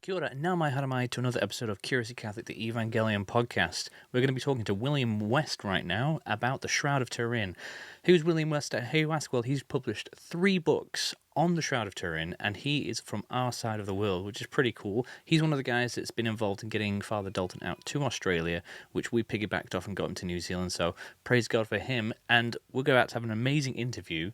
Kia ora, and now my haramai to another episode of Curiosity Catholic, the Evangelion podcast. We're going to be talking to William West right now about the Shroud of Turin. Who's William West? Who you ask? Well, he's published 3 books on the Shroud of Turin, and he is from our side of the world, which is pretty cool. He's one of the guys that's been involved in getting Father Dalton out to Australia, which we piggybacked off and got him to New Zealand, so praise God for him. And we'll go out to have an amazing interview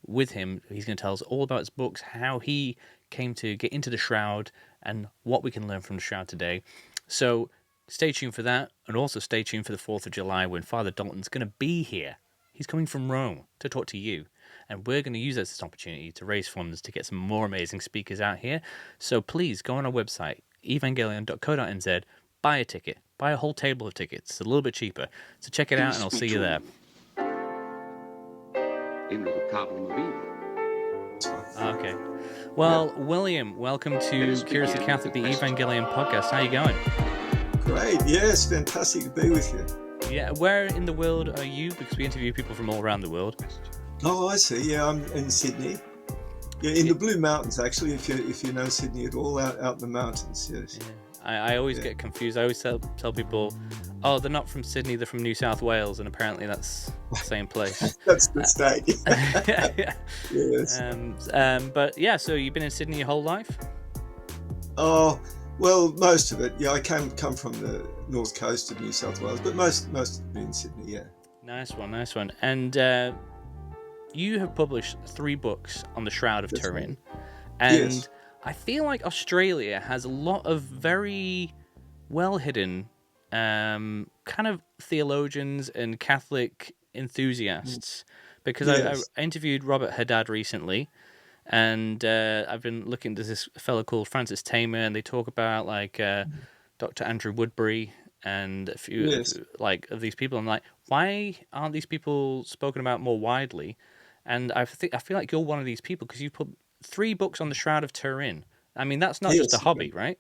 with him. He's going to tell us all about his books, how he came to get into the Shroud, and what we can learn from the Shroud today. So stay tuned for that, and also stay tuned for the 4th of July when Father Dalton's going to be here. He's coming from Rome to talk to you, and we're going to use this opportunity to raise funds to get some more amazing speakers out here. So please go on our website, evangelion.co.nz, buy a ticket, buy a whole table of tickets. It's a little bit cheaper. So check it out, and I'll see you there. Okay. Well, William, welcome to Curiosity Catholic, the Evangelion podcast. How are you going? Great. Yes, fantastic to be with you. Yeah, where in the world are you? Because we interview people from all around the world. Oh, I see. Yeah, I'm in Sydney. Yeah, in the Blue Mountains, actually, if you know Sydney at all, out in the mountains, yes. Yeah. I always get confused. I always tell people, oh, they're not from Sydney, they're from New South Wales, and apparently that's the same place. That's the state. Yeah. Yes. But yeah, so you've been in Sydney your whole life? Oh, well, most of it. Yeah, I come from the north coast of New South Wales, but most of it been in Sydney, yeah. Nice one. And you have published 3 books on the Shroud of Turin. Right. And yes. I feel like Australia has a lot of very well-hidden kind of theologians and Catholic enthusiasts. Because Yes. I interviewed Robert Haddad recently, and I've been looking to this fellow called Francis Tamer, and they talk about like Dr. Andrew Woodbury and a few Yes. of these people. I'm like, why aren't these people spoken about more widely? And I feel like you're one of these people because you put 3 books on the Shroud of Turin. I mean, that's not just a Yes. hobby, right?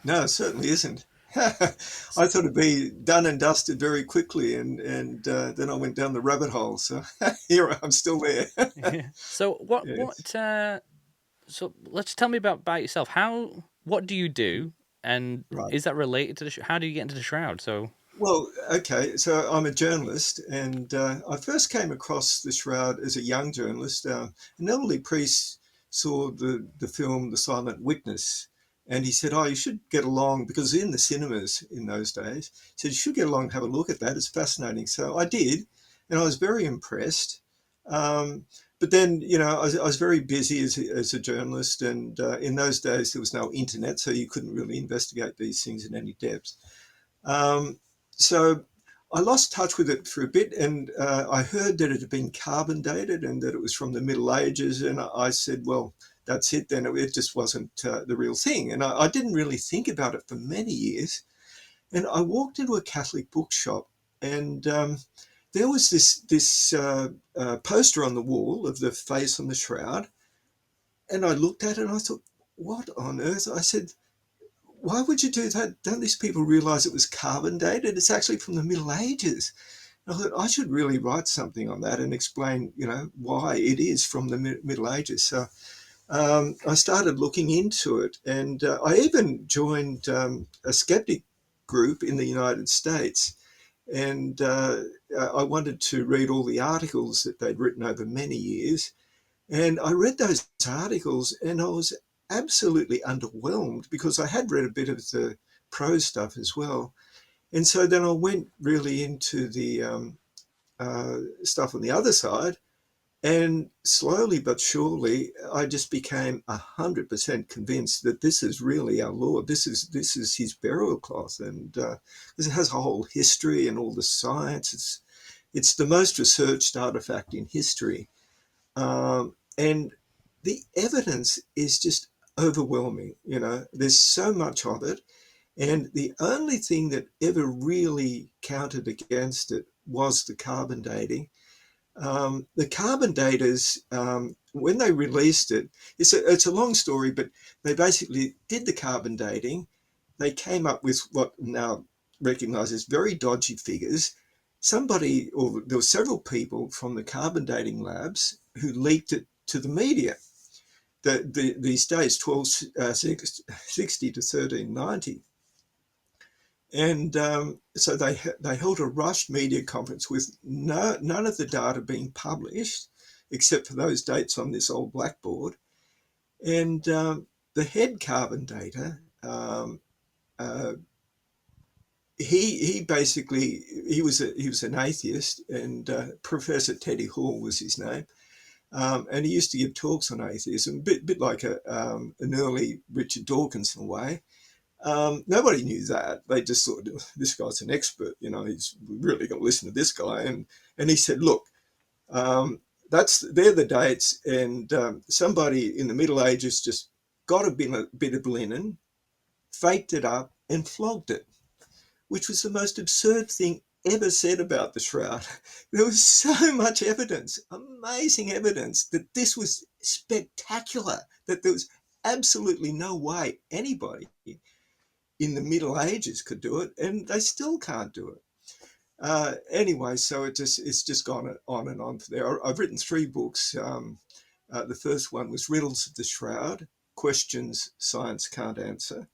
No, it certainly isn't. I thought it'd be done and dusted very quickly, and then I went down the rabbit hole. So here I'm still there. Yeah. So what Yes. so let's tell me about yourself. What do you do, and Right. is that related to how do you get into the Shroud? So Well, okay. So I'm a journalist, and I first came across the Shroud as a young journalist. An elderly priest saw the film The Silent Witness, and he said, "Oh, you should get along," because in the cinemas in those days. He said, "You should get along and have a look at that. It's fascinating." So I did, and I was very impressed. Um, but then, I was very busy as a journalist, and in those days there was no internet, so you couldn't really investigate these things in any depth. Um, so I lost touch with it for a bit, and I heard that it had been carbon dated and that it was from the Middle Ages. And I said, well, that's it then. It just wasn't the real thing. And I didn't really think about it for many years. And I walked into a Catholic bookshop, and there was this poster on the wall of the face on the shroud. And I looked at it and I thought, what on earth? I said, why would you do that? Don't these people realize it was carbon dated? It's actually from the Middle Ages. And I thought I should really write something on that and explain, why it is from the Middle Ages. So I started looking into it, and I even joined a skeptic group in the United States. And I wanted to read all the articles that they'd written over many years. And I read those articles, and I was absolutely underwhelmed because I had read a bit of the prose stuff as well. And so then I went really into the stuff on the other side, and slowly but surely, I just became 100% convinced that this is really our Lord. This is his burial cloth, and because it has a whole history and all the science. It's the most researched artifact in history. And the evidence is just overwhelming. There's so much of it. And the only thing that ever really counted against it was the carbon dating. The carbon daters, when they released it, it's a long story, but they basically did the carbon dating. They came up with what now recognized as very dodgy figures. There were several people from the carbon dating labs who leaked it to the media. these dates, 1260 to 1390. And so they held a rushed media conference with none of the data being published, except for those dates on this old blackboard. And the head carbon data, uh, he basically he was an atheist, and Professor Teddy Hall was his name. And he used to give talks on atheism, a bit like an early Richard Dawkinson way. Nobody knew that. They just thought, this guy's an expert, he's really going to listen to this guy. And he said, look, they're the dates, and somebody in the Middle Ages just got a bit of linen, faked it up, and flogged it, which was the most absurd thing ever said about the shroud. There was so much evidence, amazing evidence, that this was spectacular, that there was absolutely no way anybody in the Middle Ages could do it, and they still can't do it. Anyway, so it's just gone on and on from there. I've written 3 books. The first one was Riddles of the Shroud, Questions Science Can't Answer.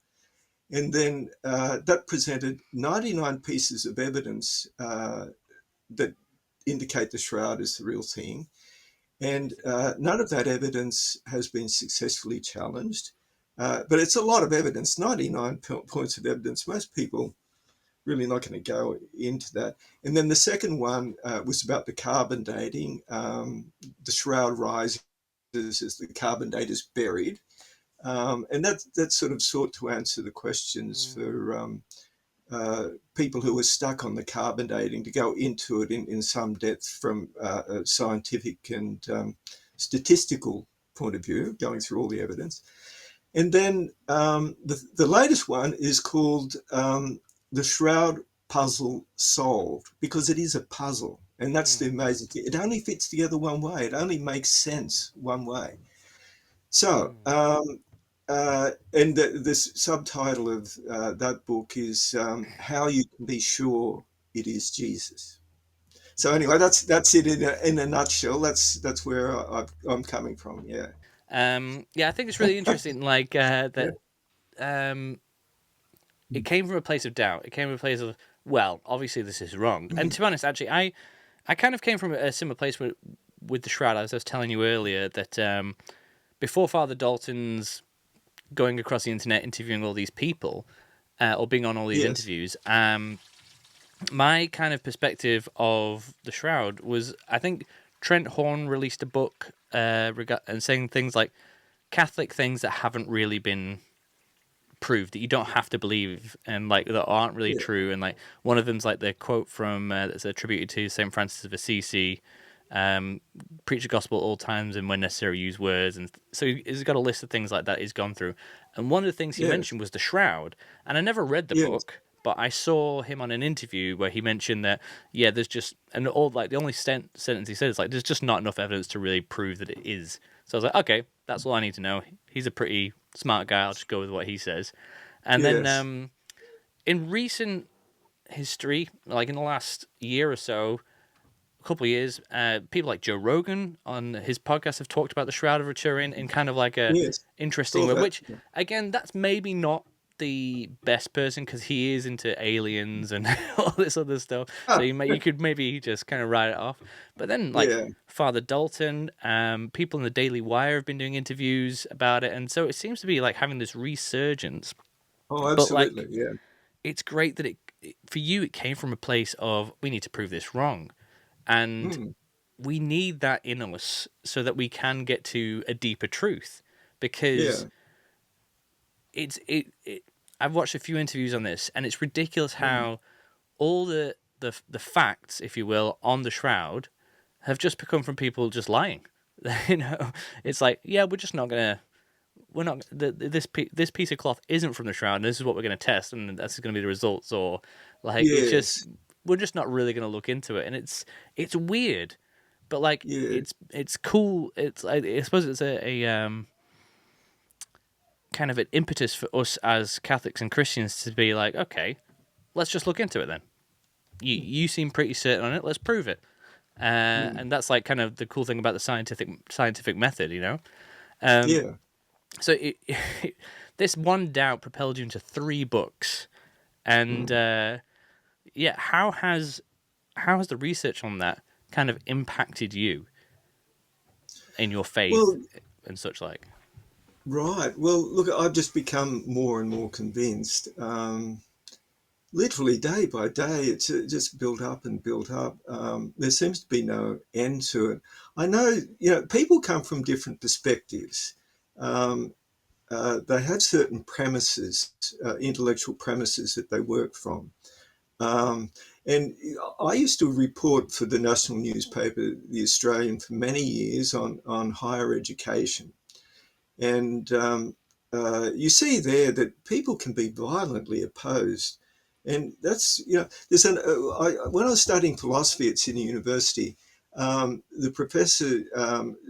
And then that presented 99 pieces of evidence that indicate the shroud is the real thing. And none of that evidence has been successfully challenged. But it's a lot of evidence, 99 points of evidence. Most people really not going to go into that. And then the second one was about the carbon dating. The shroud rises as the carbon date is buried. And that sort of sought to answer the questions for people who were stuck on the carbon dating, to go into it in some depth from a scientific and statistical point of view, going through all the evidence. And then the latest one is called The Shroud Puzzle Solved, because it is a puzzle. And that's the amazing thing. It only fits together one way. It only makes sense one way. So, and the subtitle of that book is How You Can Be Sure It Is Jesus. So anyway, that's it in a nutshell. That's where I'm coming from. Yeah. Yeah, I think it's really interesting, like Yeah. that. It came from a place of doubt. It came from a place of, well, obviously this is wrong. And to be honest, actually, I kind of came from a similar place with the shroud. As I was telling you earlier, that before Father Dalton's going across the internet interviewing all these people, or being on all these Yes. interviews, my kind of perspective of the shroud was, I think Trent Horn released a book and saying things like Catholic things that haven't really been proved, that you don't have to believe, and like that aren't really Yeah. true. And like one of them's like the quote from that's attributed to Saint Francis of Assisi, preach the gospel at all times and when necessary use words. And so he's got a list of things like that he's gone through, and one of the things he Yes. mentioned was the shroud. And I never read the Yes. book, but I saw him on an interview where he mentioned that, yeah, there's just, and all like the only sentence he said is like, there's just not enough evidence to really prove that it is. So I was like, okay, that's all I need to know. He's a pretty smart guy. I'll just go with what he says. And Yes. then in recent history, like in the last year or so, a couple of years, people like Joe Rogan on his podcast have talked about the Shroud of Turin in kind of like a Yes. interesting Saw way, that. which, again, that's maybe not the best person because he is into aliens and all this other stuff. So you could maybe just kind of write it off. But then like Yeah. Father Dalton, people in the Daily Wire have been doing interviews about it, and so it seems to be like having this resurgence. Oh, But absolutely. like, Yeah. it's great that for you it came from a place of, we need to prove this wrong, and Mm. we need that in us so that we can get to a deeper truth, because Yeah. I've watched a few interviews on this, and it's ridiculous Mm. how all the facts, if you will, on the shroud have just become from people just lying. You know, it's like, yeah, we're not this piece of cloth isn't from the shroud, and this is what we're going to test, and that's going to be the results, or like it's just, Yes. we're just not really going to look into it, and it's weird, but like Yeah. it's cool. It's, I suppose it's a kind of an impetus for us as Catholics and Christians to be like, okay, let's just look into it then. You seem pretty certain on it. Let's prove it. Mm. And that's like kind of the cool thing about the scientific method, you know. Um, Yeah. So this one doubt propelled you into 3 books, and Mm. yeah, how has the research on that kind of impacted you in your faith Well, and such like? right. Well, look, I've just become more and more convinced. Literally day by day, it's just built up and built up. There seems to be no end to it. I know, people come from different perspectives. Um, they have certain premises, intellectual premises that they work from. Um, and I used to report for the national newspaper, The Australian, for many years on higher education. And you see there that people can be violently opposed. And that's, when I was studying philosophy at Sydney University, the professor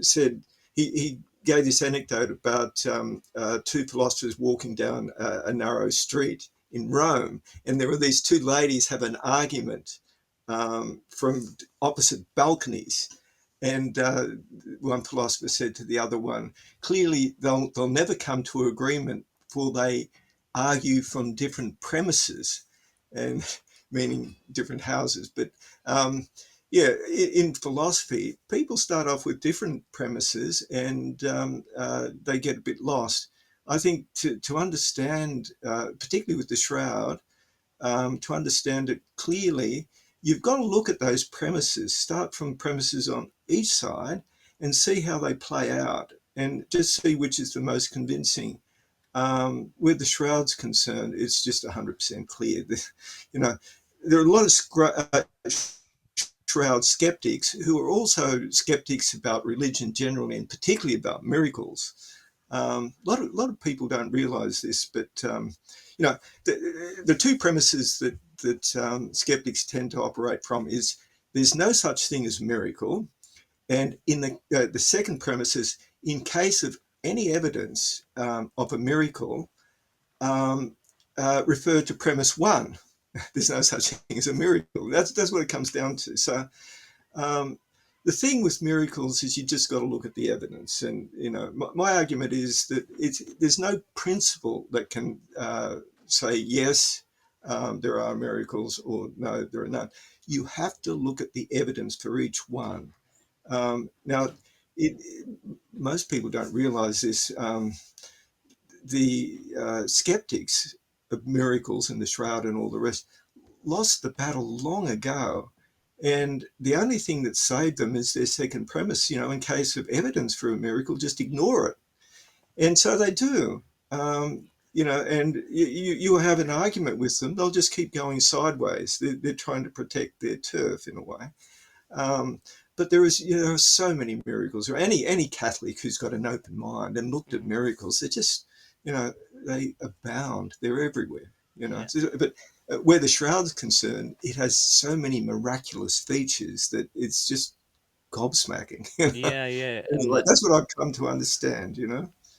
said, he gave this anecdote about two philosophers walking down a narrow street in Rome, and there were these two ladies have an argument from opposite balconies. And one philosopher said to the other one, clearly they'll never come to an agreement, for they argue from different premises, and meaning different houses. But yeah, in philosophy, people start off with different premises, and they get a bit lost. I think to understand, particularly with the Shroud, to understand it clearly, you've got to look at those premises, start from premises on each side and see how they play out, and just see which is the most convincing. Where the Shroud's concerned, it's just 100% clear. You know, there are a lot of Shroud skeptics who are also skeptics about religion generally, and particularly about miracles. A lot of people don't realise this, but the two premises that skeptics tend to operate from is there's no such thing as miracle, and in the second premise is, in case of any evidence of a miracle, um, refer to premise one. There's no such thing as a miracle. That's what it comes down to. So um, the thing with miracles is you just got to look at the evidence, and my argument is that there's no principle that can say yes, there are miracles, or no, there are none. You have to look at the evidence for each one. Now, most people don't realize this. The skeptics of miracles and the Shroud and all the rest lost the battle long ago. And the only thing that saved them is their second premise. In case of evidence for a miracle, just ignore it. And so they do. And you have an argument with them, they'll just keep going sideways. They're trying to protect their turf in a way. Um, but there are so many miracles. Or any Catholic who's got an open mind and looked at Mm, miracles, they're just, they abound. They're everywhere. yeah, But where the Shroud's concerned, it has so many miraculous features that it's just gobsmacking. yeah, yeah, and Anyway, that's what I've come to understand.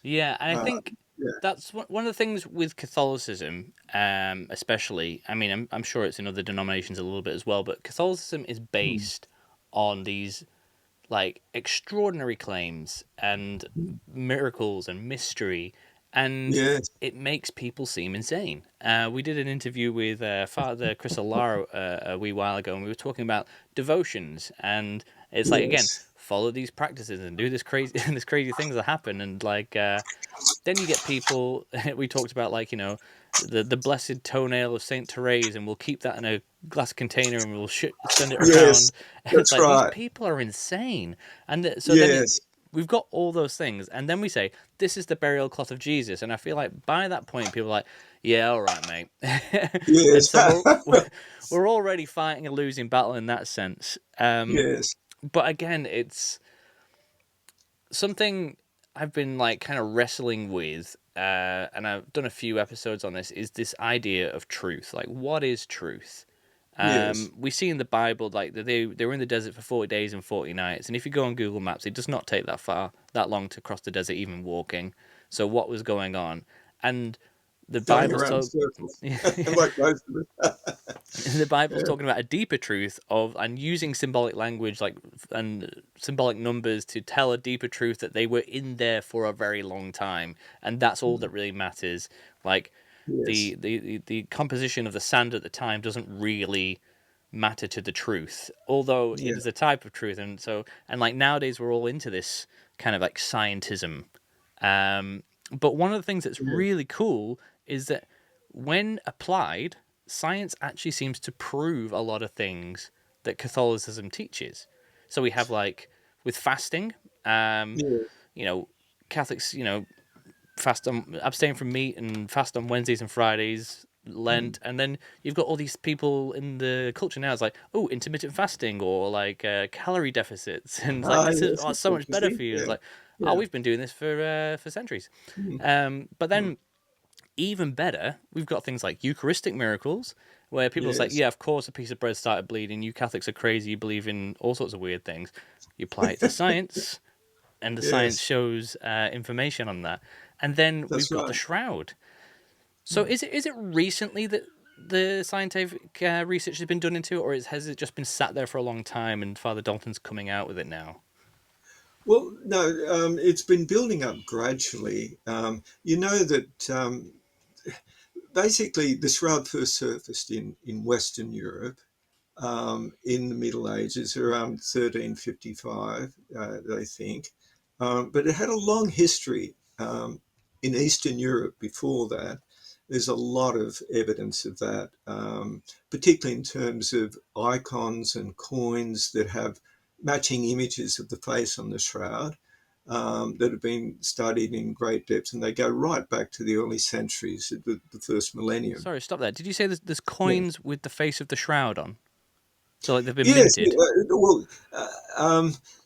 yeah, and I Uh, think yeah. that's one of the things with Catholicism, especially. I mean, I'm sure it's in other denominations a little bit as well, but Catholicism is Mm. based on these like extraordinary claims and miracles and mystery, and Yes. it makes people seem insane. We did an interview with Father Chris Alara a wee while ago, and we were talking about devotions, and it's like again, Yes. follow these practices and do this crazy this crazy things that happen, and like then you get people. We talked about like the blessed toenail of Saint Therese, and we'll keep that in a glass container and we'll send it Yes. around. And it's That's like these right. people are insane. And so then Yes. we've got all those things, and then we say this is the burial cloth of Jesus, and I feel like by that point people are like, yeah, all right, mate. And Yes. so we're already fighting a losing battle in that sense. Yes. But again, it's something I've been like kind of wrestling with, and I've done a few episodes on this. Is this idea of truth? Like, what is truth? Yes. We see in the Bible like they were in the desert for 40 days and 40 nights, and if you go on Google Maps, it does not take that long to cross the desert, even walking. So what was going on? And the Going Bible's around in told, circles, like most of it. The Bible's talking about a deeper truth of and using symbolic language like and symbolic numbers to tell a deeper truth that they were in there for a very long time, and that's all that really matters. Like Yes. the composition of the sand at the time doesn't really matter to the truth, although it Yeah. is a type of truth, and so and like nowadays we're all into this kind of like scientism. But one of the things that's Yeah. really cool is that when applied, science actually seems to prove a lot of things that Catholicism teaches. So we have like with fasting, Yeah. you know, Catholics, fast on abstain from meat and fast on Wednesdays and Fridays, Mm. Lent, and then you've got all these people in the culture now. It's like, oh, intermittent fasting or like calorie deficits, and it's like Ah, this is yes, oh, that's so much better interesting. for you. It's Yeah. like, oh, Yeah. we've been doing this for centuries. Mm. But Mm. then even better, we've got things like Eucharistic miracles, where people say, Yes. yeah, of course, a piece of bread started bleeding. You Catholics are crazy. You believe in all sorts of weird things. You apply it to science, and the science Yes, shows information on that. And then we've that's got the right. shroud. So Mm. is it recently that the scientific research has been done into it, or has it just been sat there for a long time and Father Dalton's coming out with it now? Well, no, it's been building up gradually. You know that basically the shroud first surfaced in Western Europe in the Middle Ages, around 1355, they think. But it had a long history in Eastern Europe before that. There's a lot of evidence of that, particularly in terms of icons and coins that have matching images of the face on the shroud. That have been studied in great depth, and they go right back to the early centuries, the first millennium. Sorry, stop there. Did you say there's Yeah. coins with the face of the shroud on? So like they've been Yes, minted. well,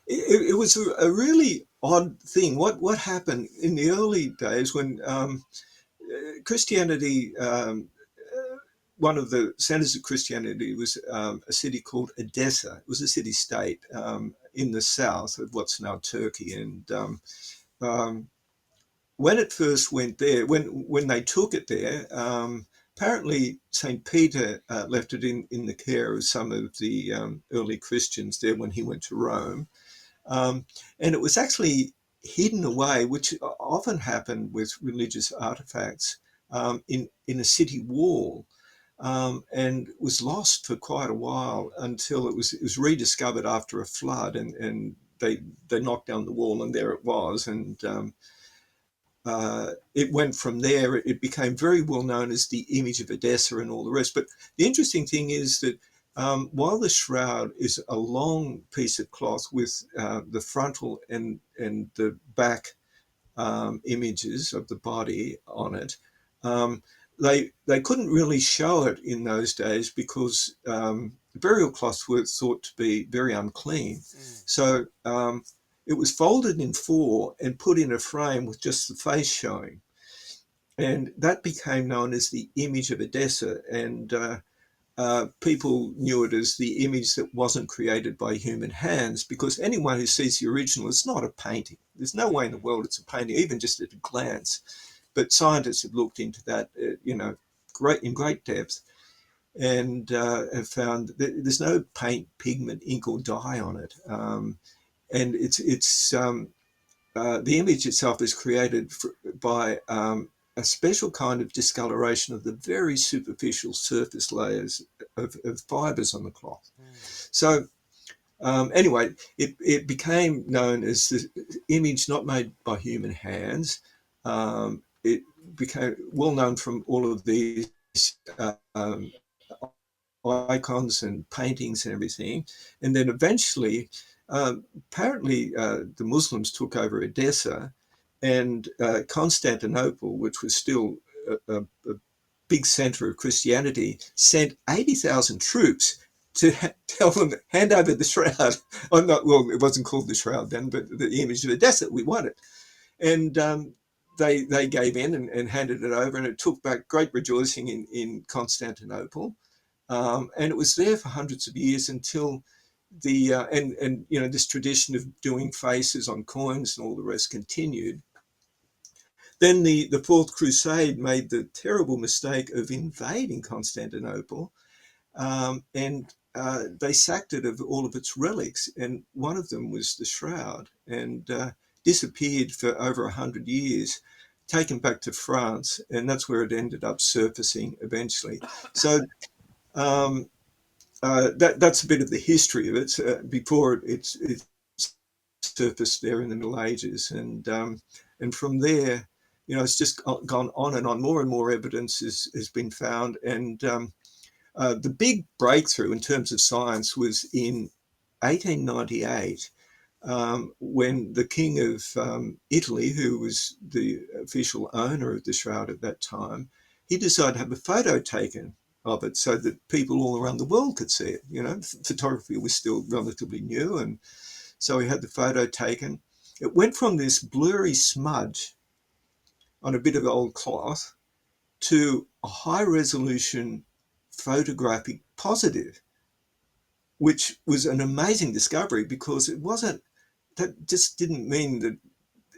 it was a really odd thing. What happened in the early days when Christianity, one of the centers of Christianity was a city called Edessa. It was a city-state in the south of what's now Turkey, and um, when it first went there, when they took it there, apparently Saint Peter left it in the care of some of the early Christians there when he went to Rome, and it was actually hidden away, which often happened with religious artifacts, in a city wall. And was lost for quite a while until it was rediscovered after a flood, and they knocked down the wall, and there it was, and it went from there. It became very well known as the image of Edessa and all the rest. But the interesting thing is that while the shroud is a long piece of cloth with the frontal and the back images of the body on it, um, they couldn't really show it in those days because burial cloths were thought to be very unclean. Mm. So it was folded in four and put in a frame with just the face showing. And that became known as the image of Edessa. And people knew it as the image that wasn't created by human hands, because anyone who sees the original, it's not a painting. There's no way in the world it's a painting, even just at a glance. But scientists have looked into that, in great depth, and have found that there's no paint, pigment, ink, or dye on it. And it's the image itself is created by a special kind of discoloration of the very superficial surface layers of fibers on the cloth. Mm. So anyway, it became known as the image not made by human hands. It became well known from all of these icons and paintings and everything. And then eventually, apparently, the Muslims took over Edessa, and Constantinople, which was still a big center of Christianity, sent 80,000 troops to tell them, hand over the shroud. I'm not, well, it wasn't called the shroud then, but the image of Edessa, we want it. And they gave in and handed it over, and it took back great rejoicing in Constantinople. And it was there for hundreds of years until the and this tradition of doing faces on coins and all the rest continued. Then the Fourth Crusade made the terrible mistake of invading Constantinople, and they sacked it of all of its relics, and one of them was the shroud, and disappeared for over 100 years, taken back to France, and that's where it ended up surfacing eventually. So um, that's a bit of the history of it before it's surfaced there in the Middle Ages, and from there, it's just gone on and on. More and more evidence has been found, and the big breakthrough in terms of science was in 1898, when the King of Italy, who was the official owner of the shroud at that time, he decided to have a photo taken of it so that people all around the world could see it. Photography was still relatively new, and so he had the photo taken. It went from this blurry smudge on a bit of old cloth to a high resolution photographic positive, which was an amazing discovery because it wasn't, that just didn't mean that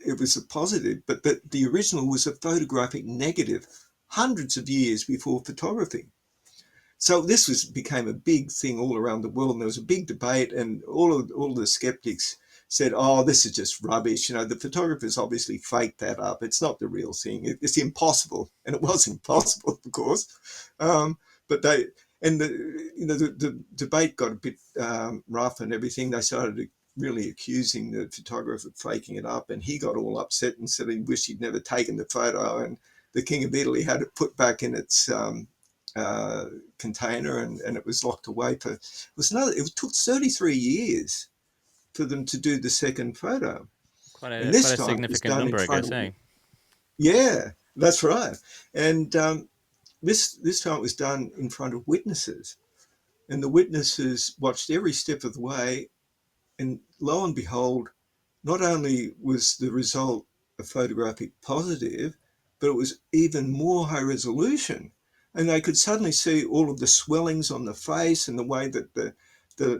it was a positive, but that the original was a photographic negative hundreds of years before photography. So this became a big thing all around the world, and there was a big debate, and all the skeptics said, "Oh, this is just rubbish. The photographers obviously faked that up. It's not the real thing. It's impossible," and it was impossible, of course. But they and the debate got a bit rough and everything. They started really accusing the photographer of faking it up, and he got all upset and said he wished he'd never taken the photo, and the King of Italy had it put back in its uh, container, and it was locked away for it took 33 years for them to do the second photo, and Quite this a time it was significant done in number, I front guess, of, eh? yeah, that's right. And this time it was done in front of witnesses, and the witnesses watched every step of the way, and lo and behold, not only was the result a photographic positive, but it was even more high resolution. And they could suddenly see all of the swellings on the face and the way that the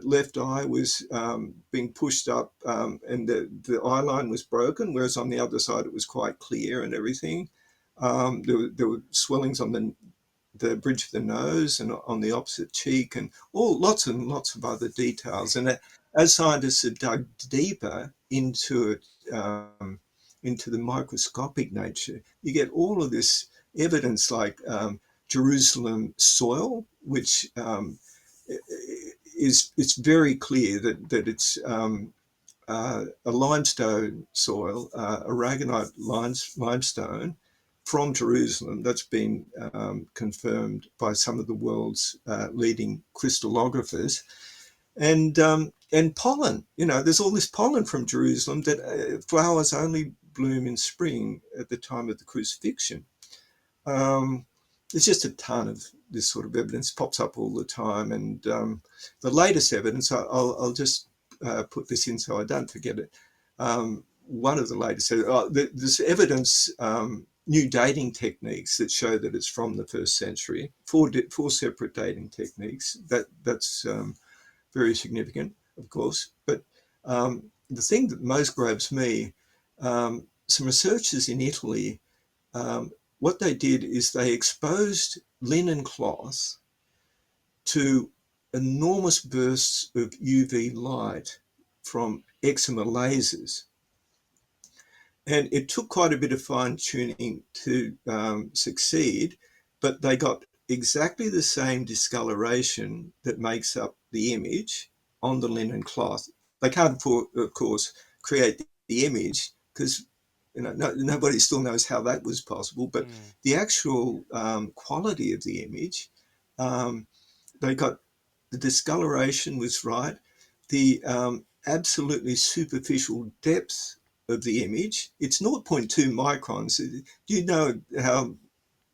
left eye was being pushed up, and the eye line was broken, whereas on the other side it was quite clear and everything. There were swellings on the bridge of the nose and on the opposite cheek, and all lots and lots of other details. And as scientists have dug deeper into it, into the microscopic nature, you get all of this evidence, like Jerusalem soil, which is it's very clear that it's a limestone soil, aragonite limestone from Jerusalem that's been confirmed by some of the world's leading crystallographers, and pollen. There's all this pollen from Jerusalem that flowers only bloom in spring at the time of the crucifixion. Um, there's just a ton of this sort of evidence pops up all the time, and the latest evidence, I'll just put this in so I don't forget it. One of the latest, there's evidence, new dating techniques that show that it's from the first century. Four separate dating techniques. That's very significant, of course. But the thing that most grabs me, some researchers in Italy, what they did is they exposed linen cloth to enormous bursts of UV light from eczema lasers. And it took quite a bit of fine tuning to succeed, but they got exactly the same discoloration that makes up the image on the linen cloth. They can't, of course, create the image because nobody still knows how that was possible. But Mm. the actual quality of the image, um, they got the discoloration was right. The absolutely superficial depth of the image, it's zero point 0.2 microns. Do you know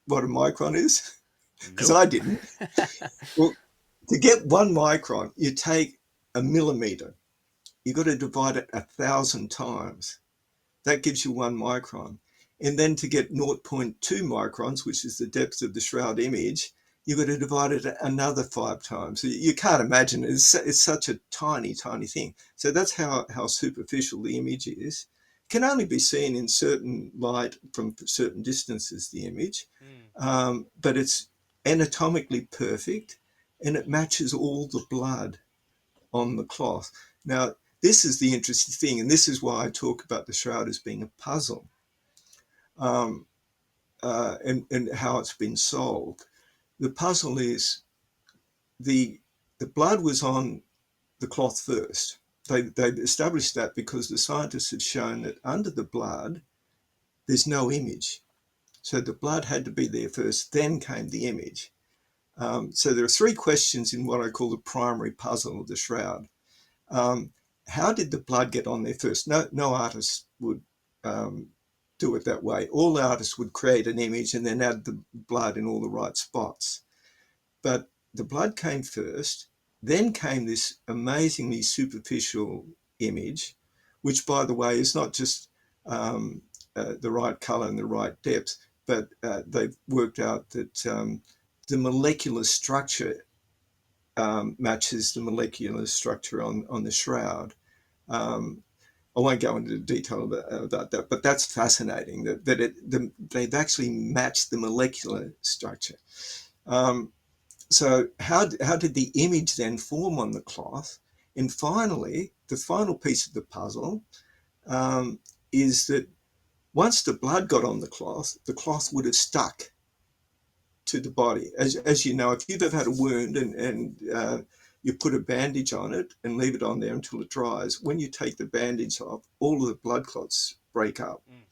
what a micron is? Because Nope. I didn't. Well, to get 1 micron, you take a millimeter. You've got to divide it 1,000 times. That gives you 1 micron. And then to get zero point 0.2 microns, which is the depth of the shroud image, you've got to divide it another 5 times. So you can't imagine it. It's such a tiny, tiny thing. So that's how superficial the image is. It can only be seen in certain light from certain distances, the image. Mm. But it's anatomically perfect. and it matches all the blood on the cloth. Now, this is the interesting thing, and this is why I talk about the shroud as being a puzzle, um, and how it's been solved. The puzzle is the the blood was on the cloth first. They established that because the scientists had shown that under the blood there's no image. So the blood had to be there first, then came the image. So there are three questions in what I call the primary puzzle of the shroud. Um, how did the blood get on there first? No artist would um, do it that way. All artists would create an image and then add the blood in all the right spots. But the blood came first, then came this amazingly superficial image, which, by the way, is not just the right color and the right depth, but they've worked out that the molecular structure matches the molecular structure on the shroud. Um, I won't go into detail about that, but that's fascinating they've actually matched the molecular structure. Um, so how did the image then form on the cloth? And finally, the final piece of the puzzle is that once the blood got on the cloth would have stuck to the body. As you know, if you've ever had a wound and you put a bandage on it and leave it on there until it dries, when you take the bandage off, all of the blood clots break up. Mm.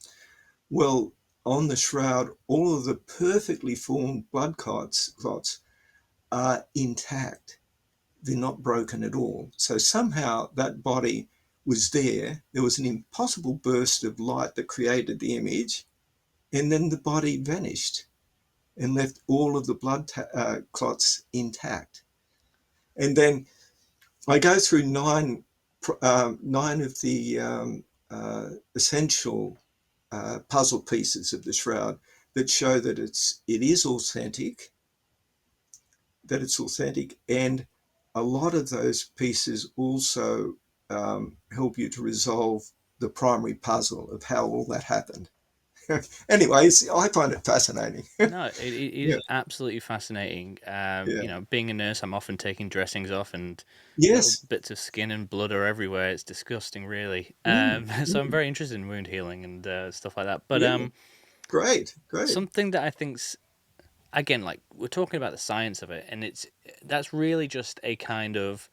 Well, on the shroud, all of the perfectly formed blood clots are intact. They're not broken at all. So somehow that body was there. There was an impossible burst of light that created the image, and then the body vanished and left all of the blood clots intact. And then I go through nine of the essential puzzle pieces of the shroud that show that it is authentic, and a lot of those pieces also help you to resolve the primary puzzle of how all that happened. Anyways, I find it fascinating. No, it Yeah. is absolutely fascinating. Yeah. Being a nurse, I'm often taking dressings off, and little Yes. bits of skin and blood are everywhere. It's disgusting, really. Mm, So I'm mm, very interested in wound healing and stuff like that. But yeah. Great. Great. something that I think's again, like we're talking about the science of it, and that's really just a kind of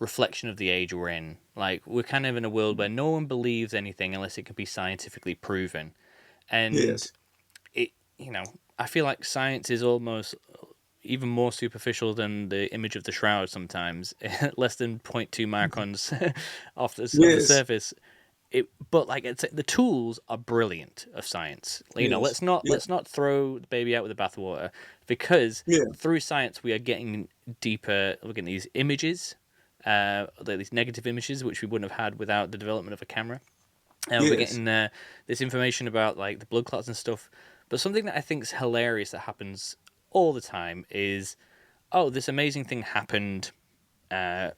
reflection of the age we're in. Like we're kind of in a world where no one believes anything unless it can be scientifically proven, and Yes. it, you know, I feel like science is almost even more superficial than the image of the shroud sometimes, less than zero point 0.2 microns of the Yes. surface. But like the tools are brilliant of science. You know, Yes. Yeah. let's not throw the baby out with the bathwater, because Yeah. through science we are getting deeper. Looking at these images, these negative images which we wouldn't have had without the development of a camera. We're Yes. getting this information about like the blood clots and stuff. But something that I think is hilarious that happens all the time is, oh, this amazing thing happened uh,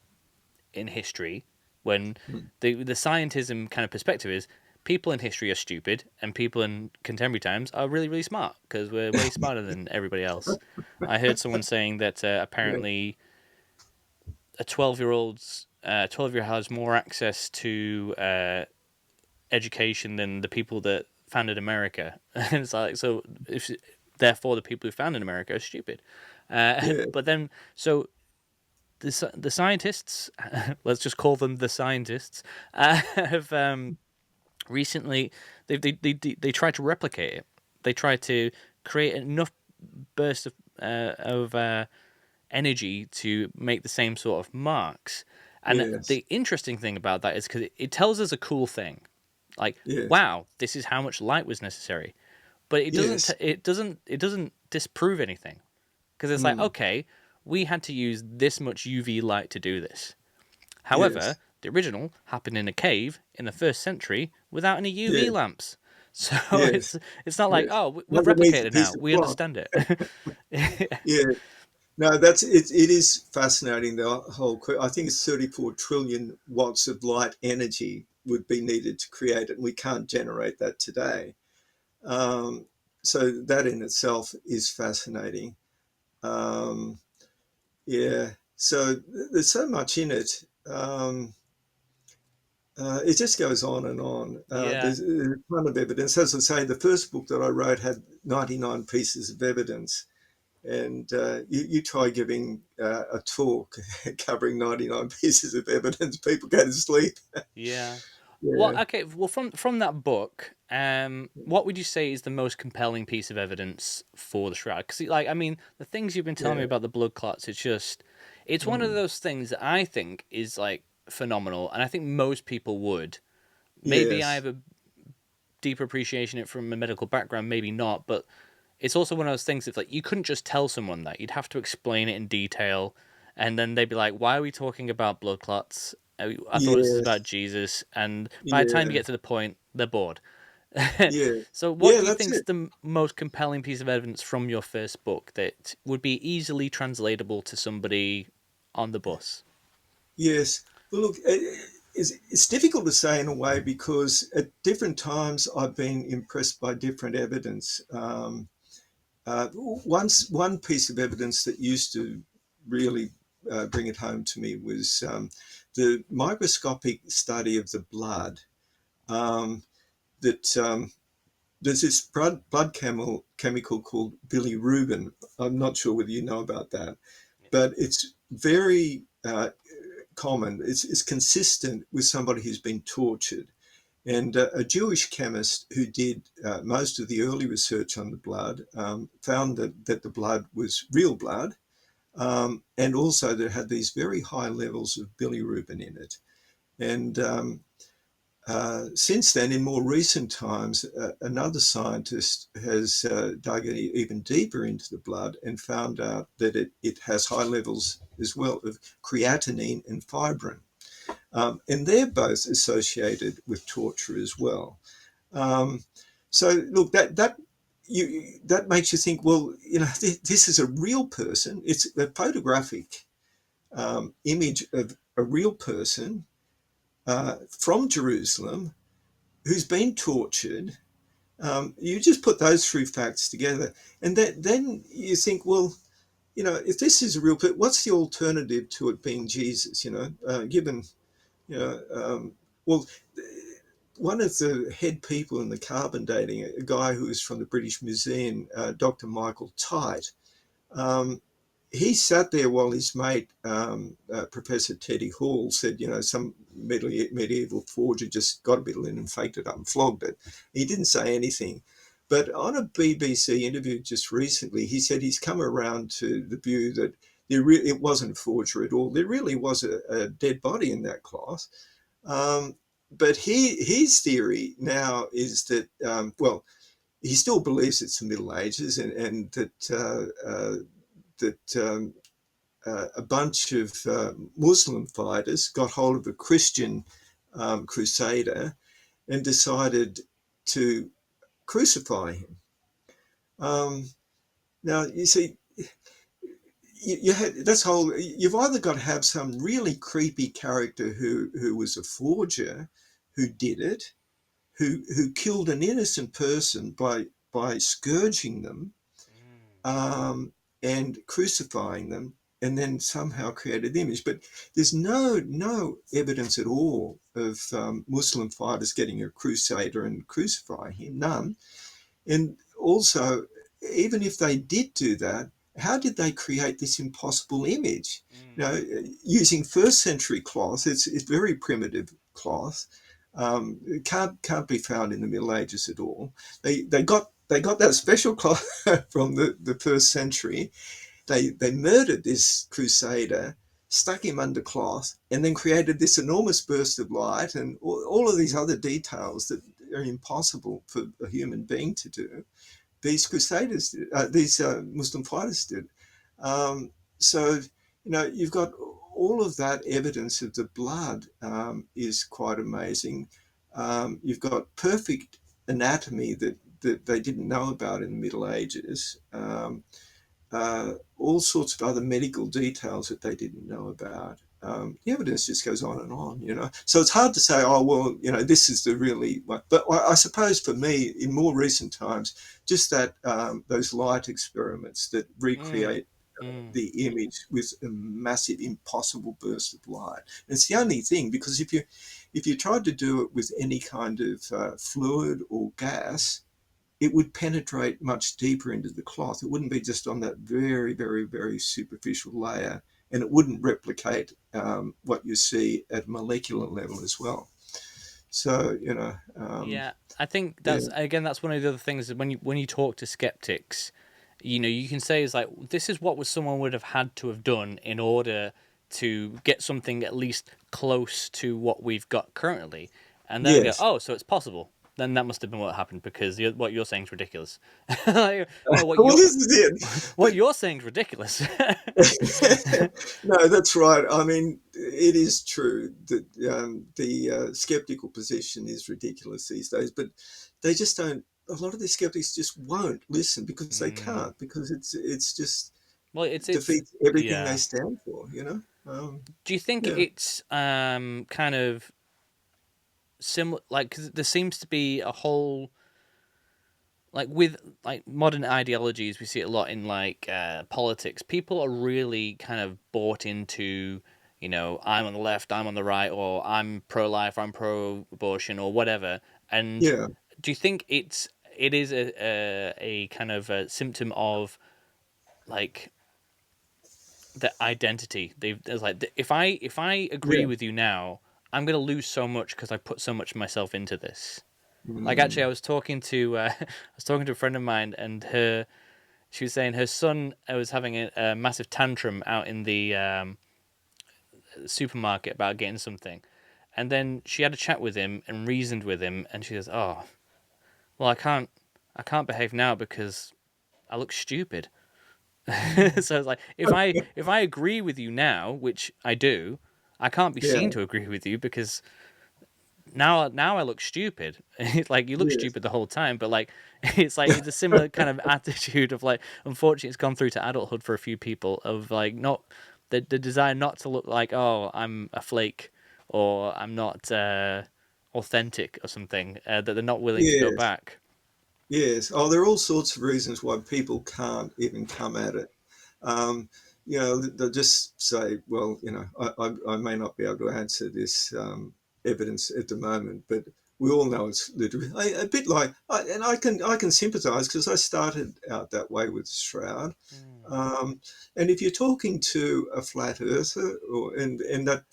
in history, when Mm. the scientism kind of perspective is people in history are stupid and people in contemporary times are really really smart because we're way smarter than everybody else. I heard someone saying that Yeah. apparently a 12-year-old has more access to education than the people that founded America. And it's like, so if therefore the people who founded America are stupid. Yeah. But then so the scientists, let's just call them the scientists, have recently they tried to replicate it. They tried to create enough bursts of energy to make the same sort of marks. And Yes. the interesting thing about that is because it tells us a cool thing, like, Yes. wow, this is how much light was necessary. But it doesn't. Yes. It doesn't disprove anything, because it's like, Mm. okay, we had to use this much UV light to do this. However, Yes. the original happened in a cave in the first century without any UV Yes. lamps. So Yes. it's not like, Yes. oh, we've Underneath a replicated now. piece of We cloth. understand it. Yeah. No, that's it. It is fascinating. The whole. I think it's 34 trillion watts of light energy would be needed to create it, and we can't generate that today. Um, so that in itself is fascinating. Um, yeah. So there's so much in it. It just goes on and on. Yeah. There's a ton of evidence. As I say, the first book that I wrote had 99 pieces of evidence. And you try giving a talk covering 99 pieces of evidence, people go to sleep. Yeah. Well, Yeah, okay. Well, from that book, what would you say is the most compelling piece of evidence for the shroud? Because, like, I mean, the things you've been telling me yeah, about the blood clots, it's one of mm, those things that I think is like phenomenal, and I think most people would. Maybe I yes, have a deeper appreciation of it from a medical background, maybe not, but it's also one of those things that like you couldn't just tell someone that. You'd have to explain it in detail, and then they'd be like, "Why are we talking about blood clots? I thought this is about yes, Jesus." And by the time you yeah, get to the point, they're bored. yeah, So, what yeah. do you That's think is it. the most compelling piece of evidence from your first book that would be easily translatable to somebody on the bus? Yes. Well, look, it's difficult to say in a way because at different times I've been impressed by different evidence. One piece of evidence that used to really bring it home to me was the microscopic study of the blood. Um, that There's this chemical called bilirubin. I'm not sure whether you know about that, but it's very common. It's consistent with somebody who's been tortured. And a Jewish chemist who did most of the early research on the blood found that the blood was real blood, and also that it had these very high levels of bilirubin in it. And since then, in more recent times, another scientist has dug even deeper into the blood and found out that it has high levels as well of creatinine and fibrin. And they're both associated with torture as well. Um, so look, that makes you think. Well, this is a real person. It's a photographic image of a real person from Jerusalem who's been tortured. You just put those three facts together, and then you think, well, if this is a real person, what's the alternative to it being Jesus? Given you know, well, one of the head people in the carbon dating, a guy who was from the British Museum, Dr. Michael Tite, um, he sat there while his mate, Professor Teddy Hall, said, some medieval forger just got a bit of linen, faked it up, and flogged it. He didn't say anything. But on a BBC interview just recently, he said he's come around to the view that it wasn't a forgery at all. There really was a dead body in that cloth. Um, but his theory now is that, well, he still believes it's the Middle Ages, and that a bunch of Muslim fighters got hold of a Christian crusader and decided to crucify him. Um, Now, you see, you've either got to have some really creepy character who was a forger, who did it, who killed an innocent person by scourging them, um, and crucifying them, and then somehow created the image. But there's no evidence at all of Muslim fighters getting a crusader and crucifying him. None. And also, even if they did do that, how did they create this impossible image? Using first century cloth, it's very primitive cloth. It can't be found in the Middle Ages at all. They got that special cloth from the first century. They murdered this crusader, stuck him under cloth, and then created this enormous burst of light and all of these other details that are impossible for a human being to do. These crusaders did, these Muslim fighters did. So, you've got all of that evidence of the blood is quite amazing. You've got perfect anatomy that they didn't know about in the Middle Ages. All sorts of other medical details that they didn't know about. The evidence just goes on and on. So it's hard to say, oh, well, this is the really one. But I suppose for me, in more recent times, just that those light experiments that Mm. recreate. Mm. the image with a massive, impossible burst of light. And it's the only thing, because if you tried to do it with any kind of fluid or gas, it would penetrate much deeper into the cloth. It wouldn't be just on that very, very, very superficial layer, and it wouldn't replicate what you see at molecular level as well. So, Yeah, I think yeah, that's one of the other things is when you talk to skeptics, you can say is like this is what was someone would have had to have done in order to get something at least close to what we've got currently, and then go, yes. oh, so it's possible. Then that must have been what happened because what you're saying is ridiculous. Like, oh, Well, this is it. what you're saying is ridiculous. No, that's right. I mean, it is true that the skeptical position is ridiculous these days, but they just don't. A lot of the skeptics just won't listen because they Mm. can't, because it's just Well, it's defeats everything they yeah. stand for. Do you think Yeah, it's kind of similar? Like, because there seems to be a whole like with like modern ideologies, we see it a lot in like politics. People are really kind of bought into, I'm on the left, I'm on the right, or I'm pro-life, I'm pro-abortion, or whatever. And yeah, do you think it is a kind of a symptom of like the identity? There's like if I agree yeah. with you now, I'm gonna lose so much because I put so much of myself into this. Like actually, Mm, I was talking to a friend of mine, and she was saying her son was having a massive tantrum out in the supermarket about getting something, and then she had a chat with him and reasoned with him, and she goes, "Oh, well, I can't behave now because I look stupid." So it's like if I agree with you now, which I do, I can't be yeah, seen to agree with you because now I look stupid. It's like you look yes, stupid the whole time, but like it's a similar kind of attitude of like unfortunately it's gone through to adulthood for a few people of like not the desire not to look like, oh, I'm a flake or I'm not authentic or something, that they're not willing to go yes, back. yes. Oh, there are all sorts of reasons why people can't even come at it. Um, they'll just say, well, I may not be able to answer this evidence at the moment, but we all know it's literally a bit like, and I can sympathise because I started out that way with Shroud. Mm, Um, and if you're talking to a flat earther, and that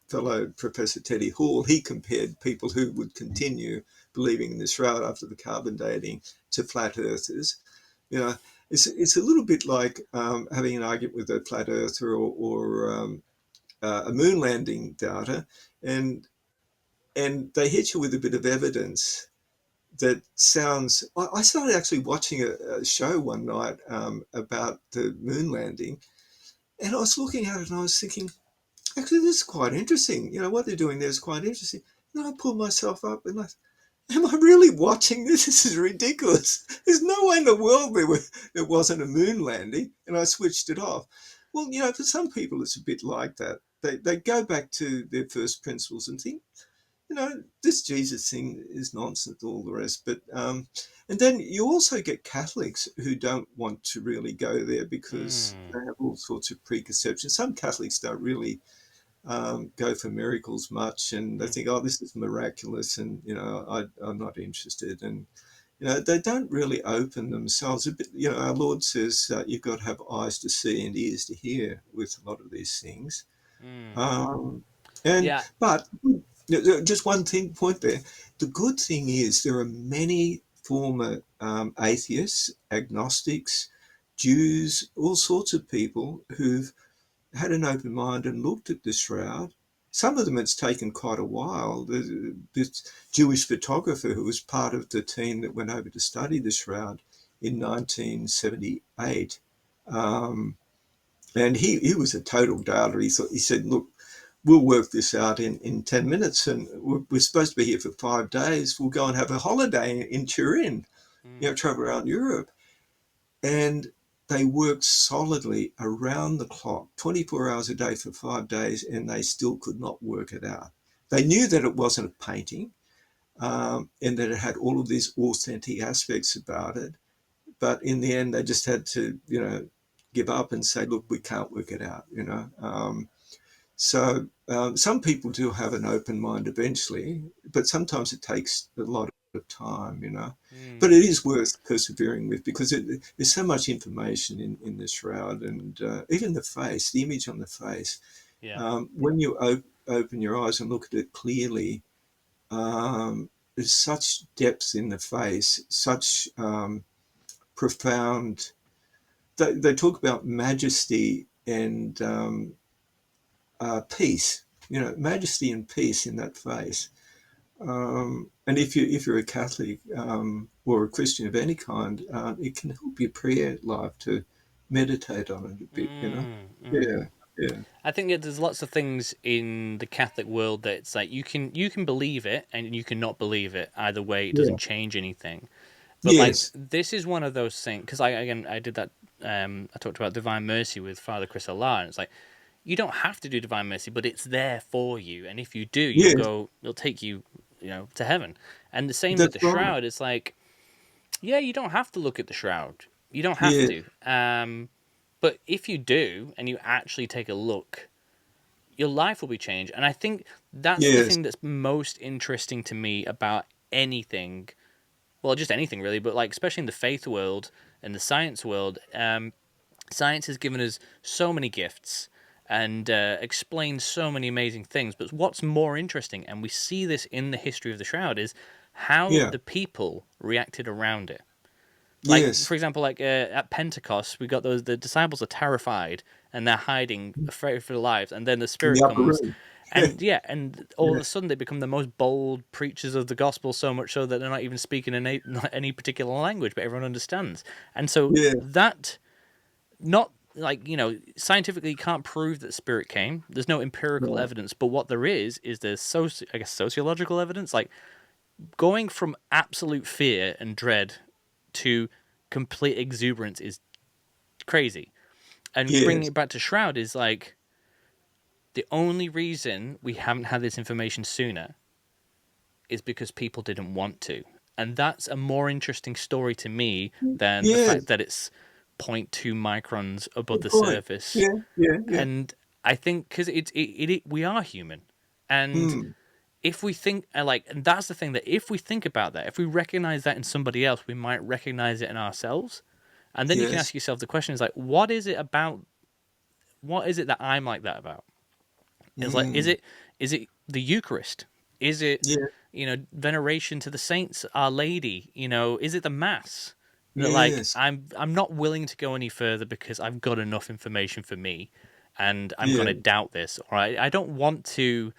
fellow Professor Teddy Hall, he compared people who would continue believing in the shroud after the carbon dating to flat earthers. You know, it's a little bit like having an argument with a flat earther or a moon landing data, and they hit you with a bit of evidence that sounds. I started actually watching a show one night about the moon landing, and I was looking at it and I was thinking, actually, this is quite interesting. What they're doing there is quite interesting. And I pulled myself up and am I really watching this? This is ridiculous. There's no way in the world there wasn't a moon landing. And I switched it off. Well, for some people, it's a bit like that. They go back to their first principles and think, this Jesus thing is nonsense, all the rest. But and then you also get Catholics who don't want to really go there because mm, they have all sorts of preconceptions. Some Catholics don't really go for miracles much, and they mm, think, oh, this is miraculous, and I'm not interested, and they don't really open themselves a bit. Our Lord says you've got to have eyes to see and ears to hear with a lot of these things. mm. Um, and Yeah. but just one thing point there. The good thing is there are many former atheists, agnostics, Jews, all sorts of people who've had an open mind and looked at the shroud. Some of them it's taken quite a while. This Jewish photographer who was part of the team that went over to study the shroud in 1978, um, and he was a total doubter. He said, "Look, we'll work this out in 10 minutes, and we're supposed to be here for 5 days. We'll go and have a holiday in Turin, Mm, travel around Europe." And they worked solidly around the clock, 24 hours a day for 5 days, and they still could not work it out. They knew that it wasn't a painting, and that it had all of these authentic aspects about it. But in the end, they just had to, give up and say, look, we can't work it out, you know. Some people do have an open mind eventually, but sometimes it takes a lot of time, you know. But Mm, it is worth persevering with because there's so much information in the shroud, and even the face, the image on the face. yeah. When you open your eyes and look at it clearly, there's such depth in the face, such profound. They talk about majesty and peace. You know, majesty and peace in that face. And if you're a Catholic or a Christian of any kind, it can help your prayer life to meditate on it a bit. You know. Mm, mm. Yeah. Yeah. I think that there's lots of things in the Catholic world that it's like you can believe it and you can not believe it. Either way, it Yeah. doesn't change anything. But like Yes. this is one of those things because I did that. I talked about Divine Mercy with Father Chris Allah, and it's like you don't have to do Divine Mercy, but it's there for you, and if you do, you'll Yes. go. It'll take you, to heaven. And the same with That's the right. shroud. It's like, yeah, you don't have to look at the shroud. You don't have Yeah. to. But if you do, and you actually take a look, your life will be changed. And I think that's the Yes. thing that's most interesting to me about anything. Well, just anything really, but like especially in the faith world and the science world, science has given us so many gifts and explained so many amazing things. But what's more interesting, and we see this in the history of the shroud, is how Yeah. the people reacted around it. Like for Yes. example, like at Pentecost, we got those the disciples are terrified and they're hiding, afraid for their lives, and then the In Spirit the upper comes, room. Yeah. and yeah, and all of Yeah. a sudden they become the most bold preachers of the gospel, so much so that they're not even speaking not any particular language, but everyone understands. And so Yeah. that not like scientifically you can't prove that spirit came. There's no empirical Right. evidence, but what there is there's I guess sociological evidence, like going from absolute fear and dread to complete exuberance is crazy. And bringing Yes. it back to Shroud is like the only reason we haven't had this information sooner is because people didn't want to. And that's a more interesting story to me than the fact Yes. that it's zero point 0.2 microns above Good the point. surface. Yeah. Yeah. Yeah. And I think because we are human, and Mm. if we think and that's the thing, that if we think about that, if we recognize that in somebody else, we might recognize it in ourselves. And then you can Yes. ask yourself the question is like, what is it that I'm like that about? It's like, Mm. is it the Eucharist? Is it, Yeah. veneration to the saints, Our Lady? Is it the Mass? That like Yes. I'm not willing to go any further because I've got enough information for me, and I'm Yeah. gonna doubt this. Or I don't want to,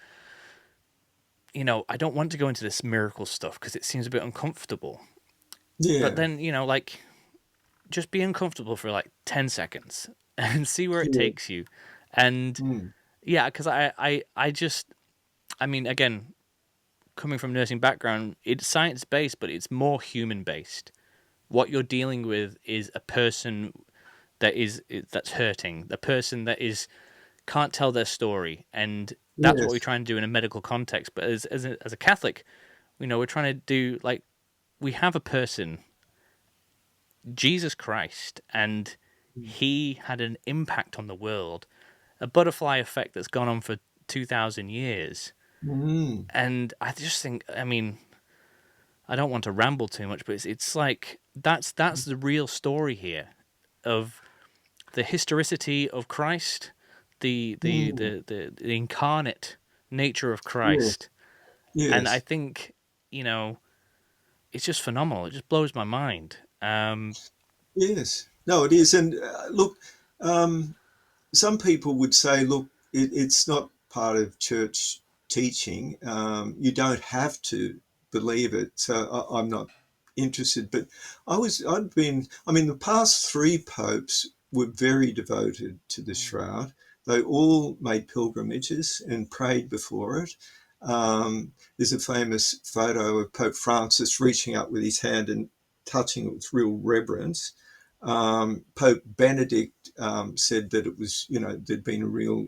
I don't want to go into this miracle stuff because it seems a bit uncomfortable. But Yeah. then just be uncomfortable for like 10 seconds and see where it Yeah. takes you. And Mm. yeah, because I just, I mean, again, coming from nursing background, it's science based, but it's more human based. What you're dealing with is a person that's hurting, the person that is can't tell their story, and that's what we Yes. try and do in a medical context. But as a Catholic, we're trying to do like we have a person, Jesus Christ, and he had an impact on the world, a butterfly effect that's gone on for 2,000 years. Mm. And I just think, I mean, I don't want to ramble too much, but it's like that's the real story here of the historicity of Christ, Mm. the incarnate nature of Yes. Christ. And I Yes. think, it's just phenomenal. It just blows my mind. Yes. No, it is. And look, um, some people would say, look, it's not part of church teaching. You don't have to believe it. So I'm not interested. But I mean, the past three popes were very devoted to the shroud. They all made pilgrimages and prayed before it. There's a famous photo of Pope Francis reaching up with his hand and touching it with real reverence. Pope Benedict said that it was, there'd been a real